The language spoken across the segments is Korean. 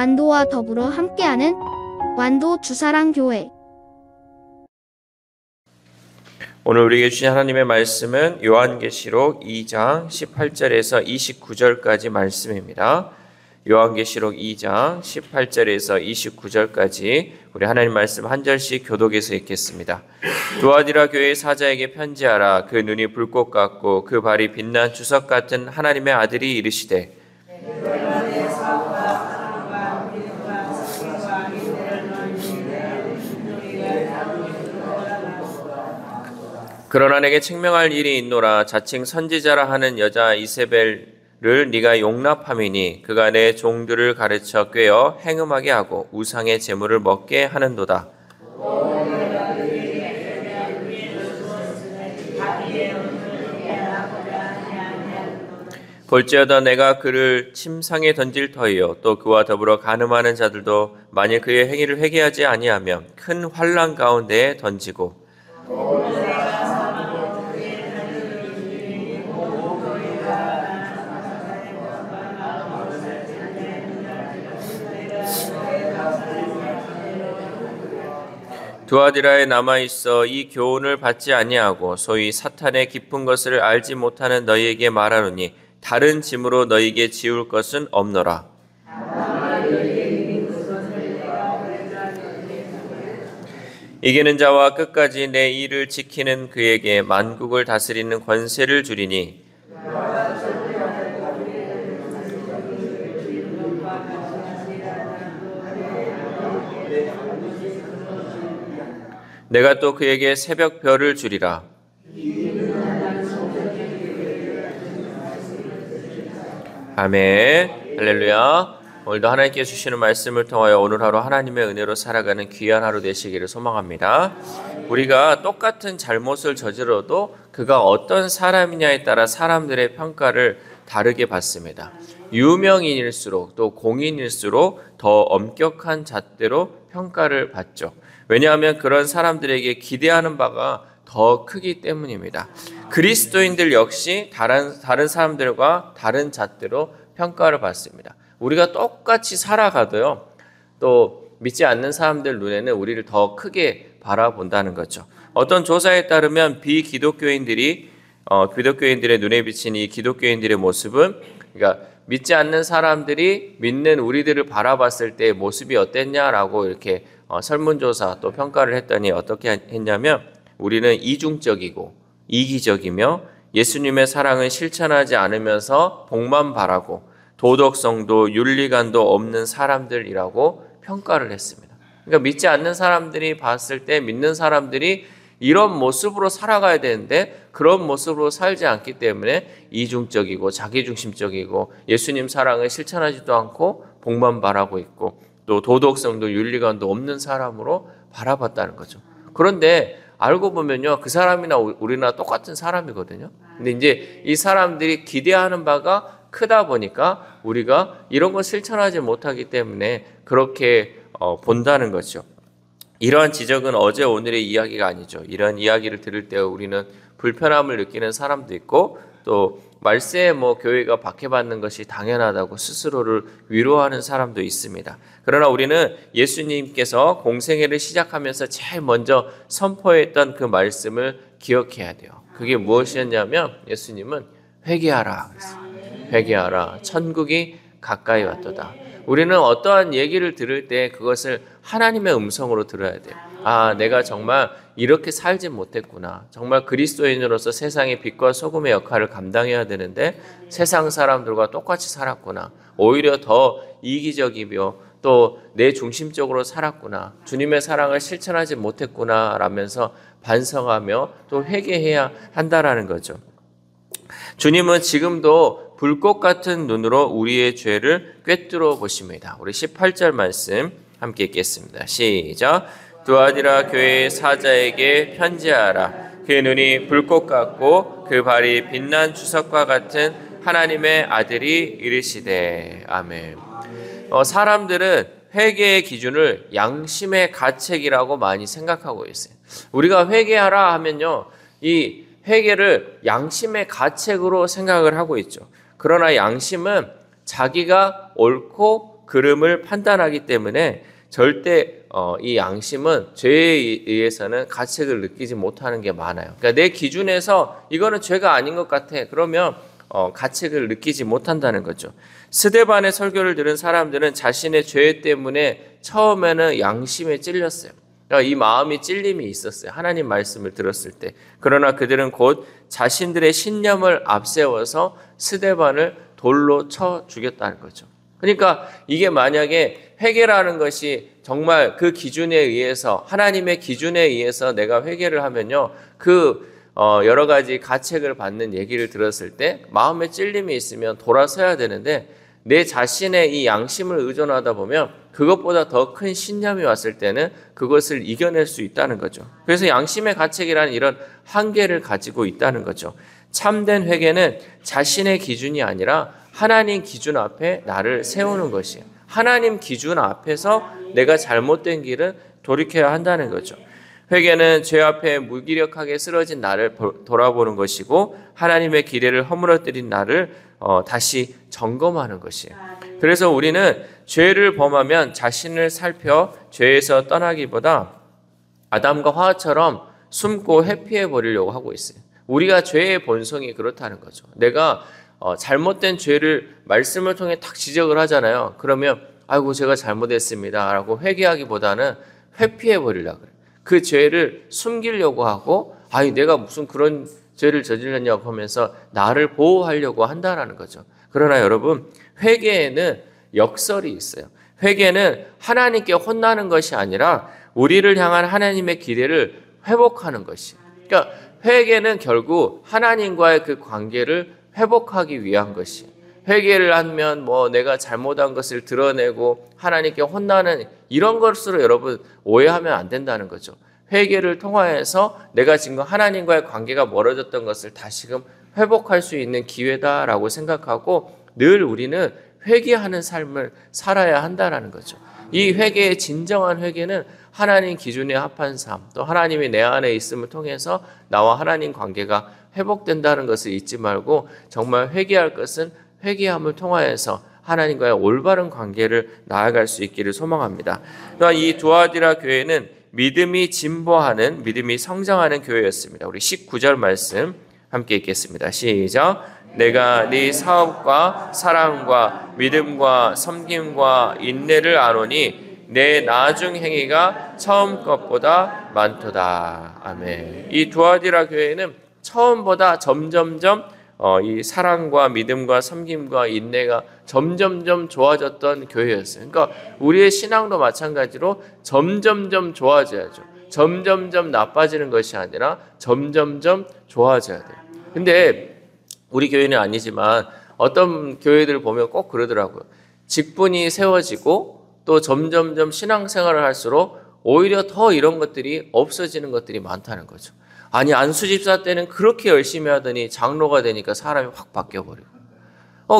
완도와 더불어 함께하는 완도 주사랑교회. 오늘 우리에게 주신 하나님의 말씀은 요한계시록 2장 18절에서 29절까지 말씀입니다. 요한계시록 2장 18절에서 29절까지 우리 하나님 말씀 한 절씩 교독해서 읽겠습니다. 두아디라 교회의 사자에게 편지하라. 그 눈이 불꽃 같고 그 발이 빛난 주석 같은 하나님의 아들이 이르시되 그러나 내게 책명할 일이 있노라. 자칭 선지자라 하는 여자 이세벨을 네가 용납함이니 그가 내 종들을 가르쳐 꿰어 행음하게 하고 우상의 제물을 먹게 하는도다. 볼지어다 내가 그를 침상에 던질 터이요 또 그와 더불어 간음하는 자들도 만일 그의 행위를 회개하지 아니하면 큰 환난 가운데에 던지고 두아디라에 남아있어 이 교훈을 받지 아니하고 소위 사탄의 깊은 것을 알지 못하는 너희에게 말하노니 다른 짐으로 너희에게 지울 것은 없노라. 이기는 자와 끝까지 내 일을 지키는 그에게 만국을 다스리는 권세를 주리니 내가 또 그에게 새벽 별을 주리라. 아멘. 할렐루야. 오늘도 하나님께 주시는 말씀을 통하여 오늘 하루 하나님의 은혜로 살아가는 귀한 하루 되시기를 소망합니다. 우리가 똑같은 잘못을 저질러도 그가 어떤 사람이냐에 따라 사람들의 평가를 다르게 받습니다. 유명인일수록 또 공인일수록 더 엄격한 잣대로 평가를 받죠. 왜냐하면 그런 사람들에게 기대하는 바가 더 크기 때문입니다. 그리스도인들 역시 다른 사람들과 다른 잣대로 평가를 받습니다. 우리가 똑같이 살아가도요, 또 믿지 않는 사람들 눈에는 우리를 더 크게 바라본다는 거죠. 어떤 조사에 따르면 기독교인들의 눈에 비친 이 기독교인들의 모습은, 그러니까 믿지 않는 사람들이 믿는 우리들을 바라봤을 때의 모습이 어땠냐라고 이렇게 설문조사 또 평가를 했더니 어떻게 했냐면 우리는 이중적이고 이기적이며 예수님의 사랑을 실천하지 않으면서 복만 바라고 도덕성도 윤리관도 없는 사람들이라고 평가를 했습니다. 그러니까 믿지 않는 사람들이 봤을 때 믿는 사람들이 이런 모습으로 살아가야 되는데 그런 모습으로 살지 않기 때문에 이중적이고 자기중심적이고 예수님 사랑을 실천하지도 않고 복만 바라고 있고 또 도덕성도 윤리관도 없는 사람으로 바라봤다는 거죠. 그런데 알고 보면요, 그 사람이나 우리나 똑같은 사람이거든요. 근데 이제 이 사람들이 기대하는 바가 크다 보니까 우리가 이런 걸 실천하지 못하기 때문에 그렇게 본다는 거죠. 이러한 지적은 어제 오늘의 이야기가 아니죠. 이런 이야기를 들을 때 우리는 불편함을 느끼는 사람도 있고 또 말세에 교회가 박해받는 것이 당연하다고 스스로를 위로하는 사람도 있습니다. 그러나 우리는 예수님께서 공생애를 시작하면서 제일 먼저 선포했던 그 말씀을 기억해야 돼요. 그게 무엇이었냐면 예수님은 회개하라. 회개하라. 천국이 가까이 왔도다. 우리는 어떠한 얘기를 들을 때 그것을 하나님의 음성으로 들어야 돼요. 아, 내가 정말 이렇게 살지 못했구나. 정말 그리스도인으로서 세상의 빛과 소금의 역할을 감당해야 되는데 세상 사람들과 똑같이 살았구나. 오히려 더 이기적이며 또 내 중심적으로 살았구나. 주님의 사랑을 실천하지 못했구나 라면서 반성하며 또 회개해야 한다라는 거죠. 주님은 지금도 불꽃 같은 눈으로 우리의 죄를 꿰뚫어 보십니다. 우리 18절 말씀 함께 읽겠습니다. 시작. 두아디라 교회의 사자에게 편지하라. 그 눈이 불꽃 같고 그 발이 빛난 주석과 같은 하나님의 아들이 이르시되. 아멘. 사람들은 회개의 기준을 양심의 가책이라고 많이 생각하고 있어요. 우리가 회개하라 하면요, 이 회개를 양심의 가책으로 생각을 하고 있죠. 그러나 양심은 자기가 옳고 그름을 판단하기 때문에 절대 이 양심은 죄에 의해서는 가책을 느끼지 못하는 게 많아요. 그러니까 내 기준에서 이거는 죄가 아닌 것 같아. 그러면 가책을 느끼지 못한다는 거죠. 스데반의 설교를 들은 사람들은 자신의 죄 때문에 처음에는 양심에 찔렸어요. 그러니까 이 마음이 찔림이 있었어요. 하나님 말씀을 들었을 때. 그러나 그들은 곧 자신들의 신념을 앞세워서 스데반을 돌로 쳐 죽였다는 거죠. 그러니까 이게 만약에 회개라는 것이 정말 그 기준에 의해서 하나님의 기준에 의해서 내가 회개를 하면요. 여러 가지 가책을 받는 얘기를 들었을 때 마음에 찔림이 있으면 돌아서야 되는데 내 자신의 이 양심을 의존하다 보면 그것보다 더 큰 신념이 왔을 때는 그것을 이겨낼 수 있다는 거죠. 그래서 양심의 가책이라는 이런 한계를 가지고 있다는 거죠. 참된 회개는 자신의 기준이 아니라 하나님 기준 앞에 나를 세우는 것이에요. 하나님 기준 앞에서 내가 잘못된 길은 돌이켜야 한다는 거죠. 회개는 죄 앞에 무기력하게 쓰러진 나를 돌아보는 것이고 하나님의 기례를 허물어뜨린 나를 다시 점검하는 것이에요. 그래서 우리는 죄를 범하면 자신을 살펴 죄에서 떠나기보다 아담과 하와처럼 숨고 회피해 버리려고 하고 있어요. 우리가 죄의 본성이 그렇다는 거죠. 내가 잘못된 죄를 말씀을 통해 딱 지적을 하잖아요. 그러면 아이고 제가 잘못했습니다 라고 회개하기보다는 회피해 버리려고 그래요. 그 죄를 숨기려고 하고 아니 내가 무슨 그런 죄를 저질렀냐고 하면서 나를 보호하려고 한다는 거죠. 그러나 여러분 회개에는 역설이 있어요. 회개는 하나님께 혼나는 것이 아니라 우리를 향한 하나님의 기대를 회복하는 것이에요. 그러니까 회개는 결국 하나님과의 그 관계를 회복하기 위한 것이에요. 회개를 하면 내가 잘못한 것을 드러내고 하나님께 혼나는 이런 것으로 여러분 오해하면 안 된다는 거죠. 회개를 통하여서 내가 지금 하나님과의 관계가 멀어졌던 것을 다시금 회복할 수 있는 기회다라고 생각하고 늘 우리는 회개하는 삶을 살아야 한다는 거죠. 이 회개의 진정한 회개는 하나님 기준에 합한 삶, 또 하나님이 내 안에 있음을 통해서 나와 하나님 관계가 회복된다는 것을 잊지 말고 정말 회개할 것은 회개함을 통하여서 하나님과의 올바른 관계를 나아갈 수 있기를 소망합니다. 또한 이 두아디라 교회는 믿음이 진보하는, 믿음이 성장하는 교회였습니다. 우리 19절 말씀 함께 읽겠습니다. 시작. 내가 네 사업과 사랑과 믿음과 섬김과 인내를 아노니 내 나중 행위가 처음 것보다 많도다. 아멘. 이 두아디라 교회는 처음보다 점점점 이 사랑과 믿음과 섬김과 인내가 점점점 좋아졌던 교회였어요. 그러니까 우리의 신앙도 마찬가지로 점점점 좋아져야죠. 점점점 나빠지는 것이 아니라 점점점 좋아져야 돼요. 근데 우리 교회는 아니지만 어떤 교회들 보면 꼭 그러더라고요. 직분이 세워지고 또 점점점 신앙생활을 할수록 오히려 더 이런 것들이 없어지는 것들이 많다는 거죠. 아니 안수집사 때는 그렇게 열심히 하더니 장로가 되니까 사람이 확 바뀌어버리고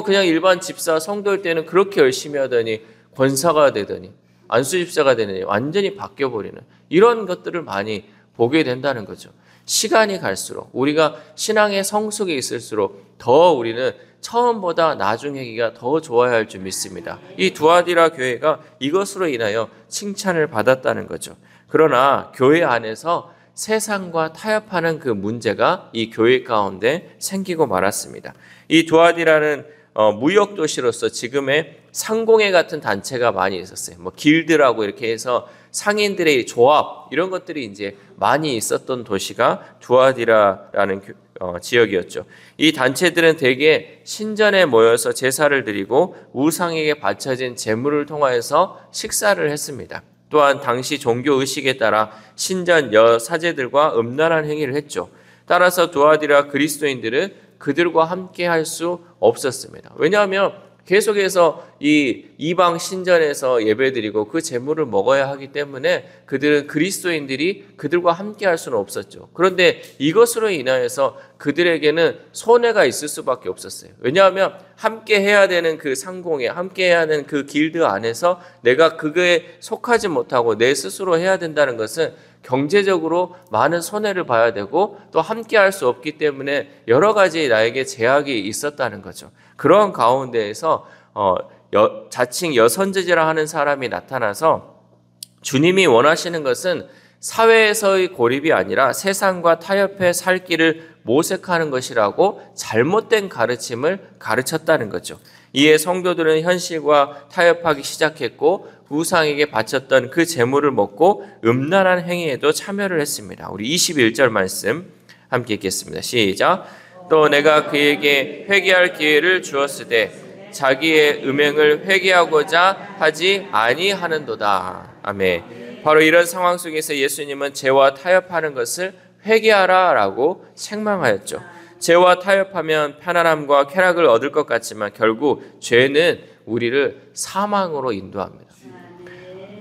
그냥 일반 집사 성도일 때는 그렇게 열심히 하더니 권사가 되더니 안수집사가 되더니 완전히 바뀌어버리는 이런 것들을 많이 보게 된다는 거죠. 시간이 갈수록 우리가 신앙의 성숙에 있을수록 더 우리는 처음보다 나중 행위가 더 좋아야 할 줄 믿습니다. 이 두아디라 교회가 이것으로 인하여 칭찬을 받았다는 거죠. 그러나 교회 안에서 세상과 타협하는 그 문제가 이 교회 가운데 생기고 말았습니다. 이 두아디라는 무역 도시로서 지금의 상공회 같은 단체가 많이 있었어요. 길드라고 이렇게 해서 상인들의 조합 이런 것들이 이제 많이 있었던 도시가 두아디라라는 지역이었죠. 이 단체들은 대개 신전에 모여서 제사를 드리고 우상에게 바쳐진 제물을 통하여서 식사를 했습니다. 또한 당시 종교 의식에 따라 신전 여사제들과 음란한 행위를 했죠. 따라서 두아디라 그리스도인들은 그들과 함께 할 수 없었습니다. 왜냐하면 계속해서 이 이방 신전에서 예배드리고 그 제물을 먹어야 하기 때문에 그들은 그리스도인들이 그들과 함께 할 수는 없었죠. 그런데 이것으로 인하여서 그들에게는 손해가 있을 수밖에 없었어요. 왜냐하면 함께 해야 되는 그 상공에 함께 해야 하는 그 길드 안에서 내가 그거에 속하지 못하고 내 스스로 해야 된다는 것은 경제적으로 많은 손해를 봐야 되고 또 함께 할 수 없기 때문에 여러 가지 나에게 제약이 있었다는 거죠. 그런 가운데에서 자칭 여선지자라 하는 사람이 나타나서 주님이 원하시는 것은 사회에서의 고립이 아니라 세상과 타협해 살 길을 모색하는 것이라고 잘못된 가르침을 가르쳤다는 거죠. 이에 성도들은 현실과 타협하기 시작했고 우상에게 바쳤던 그 재물을 먹고 음란한 행위에도 참여를 했습니다. 우리 21절 말씀 함께 읽겠습니다. 시작. 또 내가 그에게 회개할 기회를 주었으되 자기의 음행을 회개하고자 하지 아니하는도다. 아멘. 바로 이런 상황 속에서 예수님은 죄와 타협하는 것을 회개하라라고 책망하였죠. 죄와 타협하면 편안함과 쾌락을 얻을 것 같지만 결국 죄는 우리를 사망으로 인도합니다.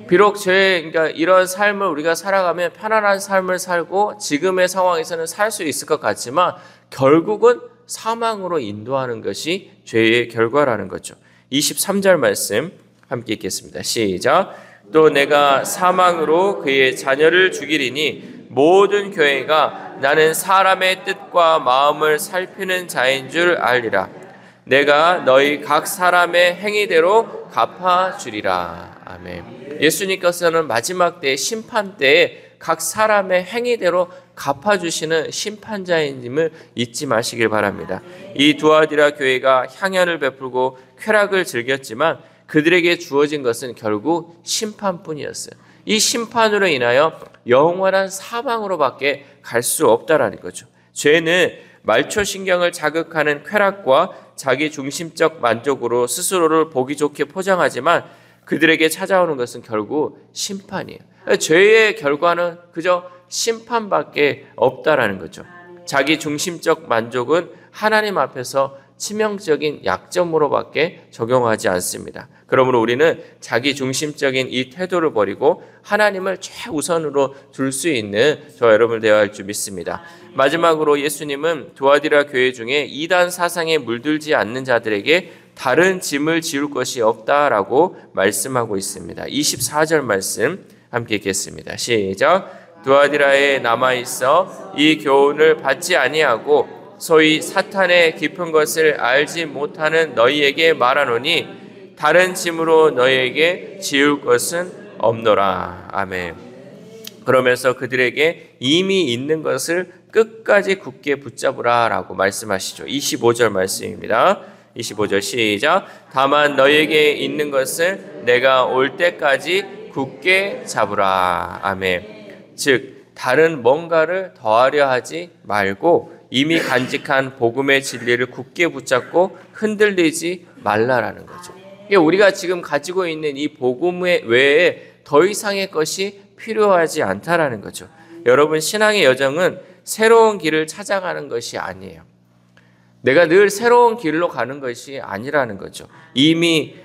비록 그러니까 이런 삶을 우리가 살아가면 편안한 삶을 살고 지금의 상황에서는 살 수 있을 것 같지만 결국은 사망으로 인도하는 것이 죄의 결과라는 거죠. 23절 말씀 함께 읽겠습니다. 시작. 또 내가 사망으로 그의 자녀를 죽이리니 모든 교회가 나는 사람의 뜻과 마음을 살피는 자인 줄 알리라. 내가 너희 각 사람의 행위대로 갚아주리라. 아멘. 예수님께서는 마지막 때 심판 때에 각 사람의 행위대로 갚아주시는 심판자임을 잊지 마시길 바랍니다. 이 두아디라 교회가 향연을 베풀고 쾌락을 즐겼지만 그들에게 주어진 것은 결국 심판뿐이었어요. 이 심판으로 인하여 영원한 사망으로밖에 갈 수 없다라는 거죠. 죄는 말초신경을 자극하는 쾌락과 자기 중심적 만족으로 스스로를 보기 좋게 포장하지만 그들에게 찾아오는 것은 결국 심판이에요. 죄의 결과는 그저 심판밖에 없다라는 거죠. 자기 중심적 만족은 하나님 앞에서 치명적인 약점으로밖에 적용하지 않습니다. 그러므로 우리는 자기 중심적인 이 태도를 버리고 하나님을 최우선으로 둘 수 있는 저와 여러분을 되어야 할 줄 믿습니다. 마지막으로 예수님은 두아디라 교회 중에 이단 사상에 물들지 않는 자들에게 다른 짐을 지울 것이 없다라고 말씀하고 있습니다. 24절 말씀 함께 읽겠습니다. 시작. 두아디라에 남아있어 이 교훈을 받지 아니하고 소위 사탄의 깊은 것을 알지 못하는 너희에게 말하노니 다른 짐으로 너희에게 지울 것은 없노라. 아멘. 그러면서 그들에게 이미 있는 것을 끝까지 굳게 붙잡으라 라고 말씀하시죠. 25절 말씀입니다. 25절 시작. 다만 너희에게 있는 것을 내가 올 때까지 굳게 잡으라. 아멘. 즉 다른 뭔가를 더하려 하지 말고 이미 간직한 복음의 진리를 굳게 붙잡고 흔들리지 말라라는 거죠. 우리가 지금 가지고 있는 이 복음 외에 더 이상의 것이 필요하지 않다라는 거죠. 여러분, 신앙의 여정은 새로운 길을 찾아가는 것이 아니에요. 내가 늘 새로운 길로 가는 것이 아니라는 거죠. 이미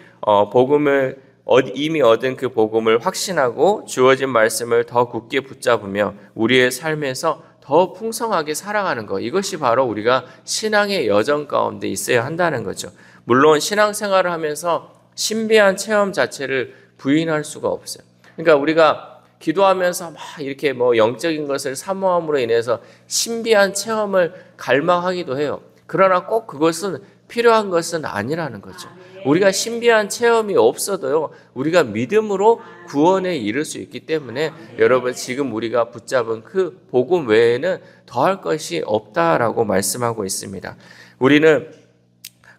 얻은 그 복음을 확신하고 주어진 말씀을 더 굳게 붙잡으며 우리의 삶에서 더 풍성하게 살아가는 것, 이것이 바로 우리가 신앙의 여정 가운데 있어야 한다는 거죠. 물론 신앙생활을 하면서 신비한 체험 자체를 부인할 수가 없어요. 그러니까 우리가 기도하면서 막 이렇게 영적인 것을 사모함으로 인해서 신비한 체험을 갈망하기도 해요. 그러나 꼭 그것은 필요한 것은 아니라는 거죠. 우리가 신비한 체험이 없어도요, 우리가 믿음으로 구원에 이를 수 있기 때문에 여러분, 지금 우리가 붙잡은 그 복음 외에는 더할 것이 없다라고 말씀하고 있습니다. 우리는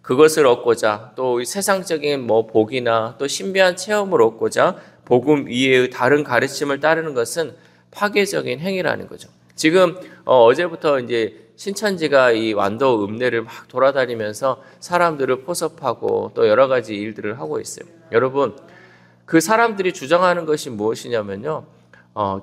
그것을 얻고자 또 세상적인 복이나 또 신비한 체험을 얻고자 복음 이외의 다른 가르침을 따르는 것은 파괴적인 행위라는 거죠. 지금 어제부터 이제 신천지가 이 완도 읍내를 막 돌아다니면서 사람들을 포섭하고 또 여러 가지 일들을 하고 있어요. 여러분, 그 사람들이 주장하는 것이 무엇이냐면요,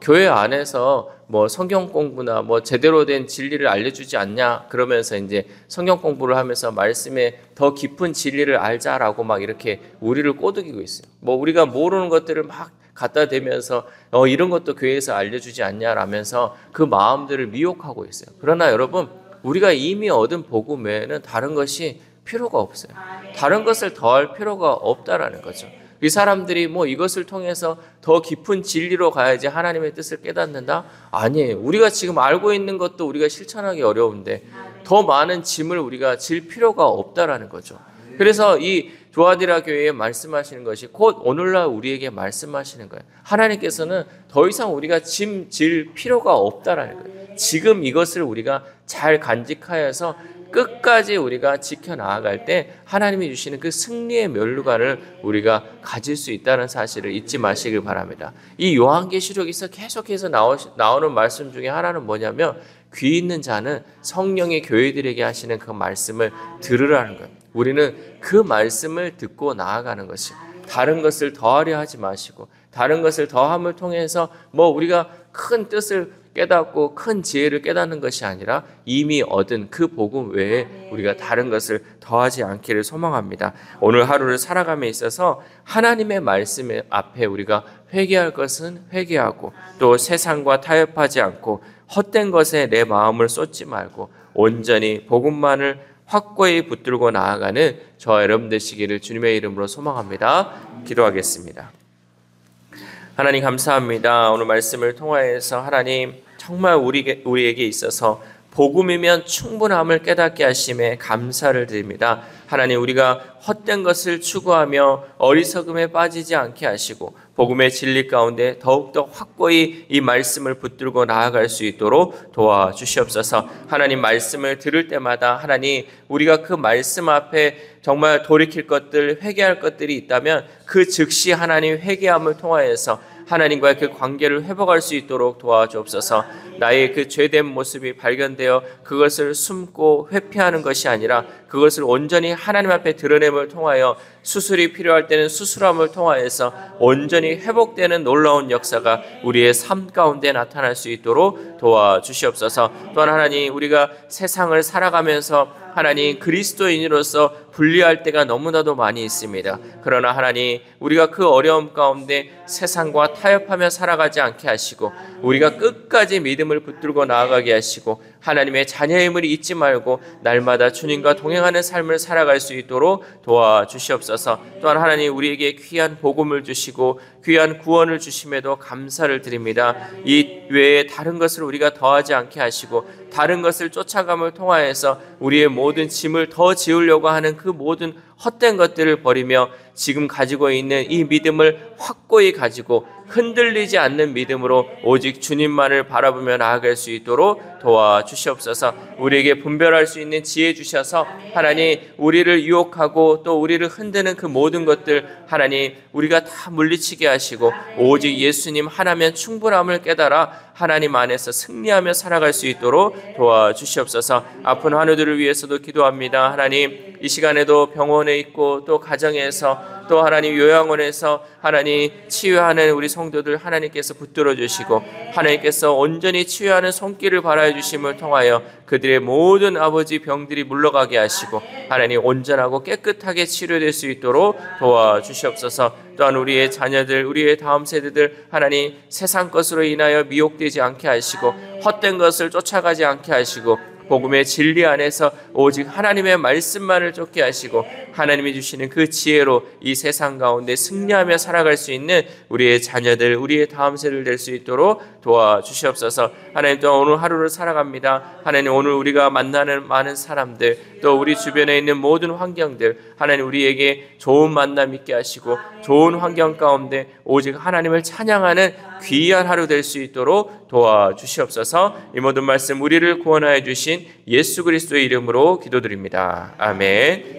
교회 안에서 성경 공부나 제대로 된 진리를 알려주지 않냐, 그러면서 이제 성경 공부를 하면서 말씀에 더 깊은 진리를 알자라고 막 이렇게 우리를 꼬드기고 있어요. 우리가 모르는 것들을 막 갖다 대면서 이런 것도 교회에서 알려주지 않냐라면서 그 마음들을 미혹하고 있어요. 그러나 여러분, 우리가 이미 얻은 복음 외에는 다른 것이 필요가 없어요. 다른 것을 더할 필요가 없다라는 거죠. 이 사람들이 이것을 통해서 더 깊은 진리로 가야지 하나님의 뜻을 깨닫는다? 아니에요. 우리가 지금 알고 있는 것도 우리가 실천하기 어려운데 더 많은 짐을 우리가 질 필요가 없다라는 거죠. 그래서 이 두아디라 교회에 말씀하시는 것이 곧 오늘날 우리에게 말씀하시는 거예요. 하나님께서는 더 이상 우리가 짐 질 필요가 없다라는 거예요. 지금 이것을 우리가 잘 간직하여서 끝까지 우리가 지켜나아갈 때 하나님이 주시는 그 승리의 면류관을 우리가 가질 수 있다는 사실을 잊지 마시길 바랍니다. 이 요한계시록에서 계속해서 나오는 말씀 중에 하나는 뭐냐면 귀 있는 자는 성령의 교회들에게 하시는 그 말씀을 들으라는 거예요. 우리는 그 말씀을 듣고 나아가는 것이, 다른 것을 더하려 하지 마시고 다른 것을 더함을 통해서 우리가 큰 뜻을 깨닫고 큰 지혜를 깨닫는 것이 아니라 이미 얻은 그 복음 외에 우리가 다른 것을 더하지 않기를 소망합니다. 오늘 하루를 살아감에 있어서 하나님의 말씀 앞에 우리가 회개할 것은 회개하고 또 세상과 타협하지 않고 헛된 것에 내 마음을 쏟지 말고 온전히 복음만을 확고히 붙들고 나아가는 저와 여러분 되시기를 주님의 이름으로 소망합니다. 기도하겠습니다. 하나님 감사합니다. 오늘 말씀을 통하여서 하나님 정말 우리에게 있어서 복음이면 충분함을 깨닫게 하심에 감사를 드립니다. 하나님, 우리가 헛된 것을 추구하며 어리석음에 빠지지 않게 하시고 복음의 진리 가운데 더욱더 확고히 이 말씀을 붙들고 나아갈 수 있도록 도와주시옵소서. 하나님, 말씀을 들을 때마다 하나님, 우리가 그 말씀 앞에 정말 돌이킬 것들, 회개할 것들이 있다면 그 즉시 하나님 회개함을 통하여서 하나님과의 그 관계를 회복할 수 있도록 도와주옵소서. 나의 그 죄된 모습이 발견되어 그것을 숨고 회피하는 것이 아니라 그것을 온전히 하나님 앞에 드러냄을 통하여 수술이 필요할 때는 수술함을 통하여서 온전히 회복되는 놀라운 역사가 우리의 삶 가운데 나타날 수 있도록 도와주시옵소서. 또한 하나님, 우리가 세상을 살아가면서 하나님 그리스도인으로서 분리할 때가 너무나도 많이 있습니다. 그러나 하나님, 우리가 그 어려움 가운데 세상과 타협하며 살아가지 않게 하시고 우리가 끝까지 믿음을 붙들고 나아가게 하시고 하나님의 자녀임을 잊지 말고 날마다 주님과 동행하는 삶을 살아갈 수 있도록 도와주시옵소서. 또한 하나님, 우리에게 귀한 복음을 주시고 귀한 구원을 주심에도 감사를 드립니다. 이 외에 다른 것을 우리가 더하지 않게 하시고 다른 것을 쫓아감을 통하여서 우리의 모든 짐을 더 지우려고 하는 그 모든 헛된 것들을 버리며 지금 가지고 있는 이 믿음을 확고히 가지고 흔들리지 않는 믿음으로 오직 주님만을 바라보며 나아갈 수 있도록 도와주시옵소서. 우리에게 분별할 수 있는 지혜 주셔서 하나님, 우리를 유혹하고 또 우리를 흔드는 그 모든 것들 하나님, 우리가 다 물리치게 하시고 오직 예수님 하나면 충분함을 깨달아 하나님 안에서 승리하며 살아갈 수 있도록 도와주시옵소서. 아픈 환우들을 위해서도 기도합니다. 하나님, 이 시간에도 병원에 있고 또 가정에서 또 하나님 요양원에서 하나님 치유하는 우리 성도들 하나님께서 붙들어 주시고 하나님께서 온전히 치유하는 손길을 발하여 주심을 통하여 그들의 모든 아버지 병들이 물러가게 하시고 하나님 온전하고 깨끗하게 치료될 수 있도록 도와주시옵소서. 또한 우리의 자녀들, 우리의 다음 세대들 하나님 세상 것으로 인하여 미혹되지 않게 하시고 헛된 것을 쫓아가지 않게 하시고 복음의 진리 안에서 오직 하나님의 말씀만을 쫓게 하시고 하나님이 주시는 그 지혜로 이 세상 가운데 승리하며 살아갈 수 있는 우리의 자녀들, 우리의 다음 세대를 될 수 있도록 도와주시옵소서. 하나님, 또 오늘 하루를 살아갑니다. 하나님, 오늘 우리가 만나는 많은 사람들, 또 우리 주변에 있는 모든 환경들 하나님, 우리에게 좋은 만남 있게 하시고 좋은 환경 가운데 오직 하나님을 찬양하는 귀한 하루 될 수 있도록 도와주시옵소서. 이 모든 말씀 우리를 구원하여 주신 예수 그리스도의 이름으로 기도드립니다. 아멘.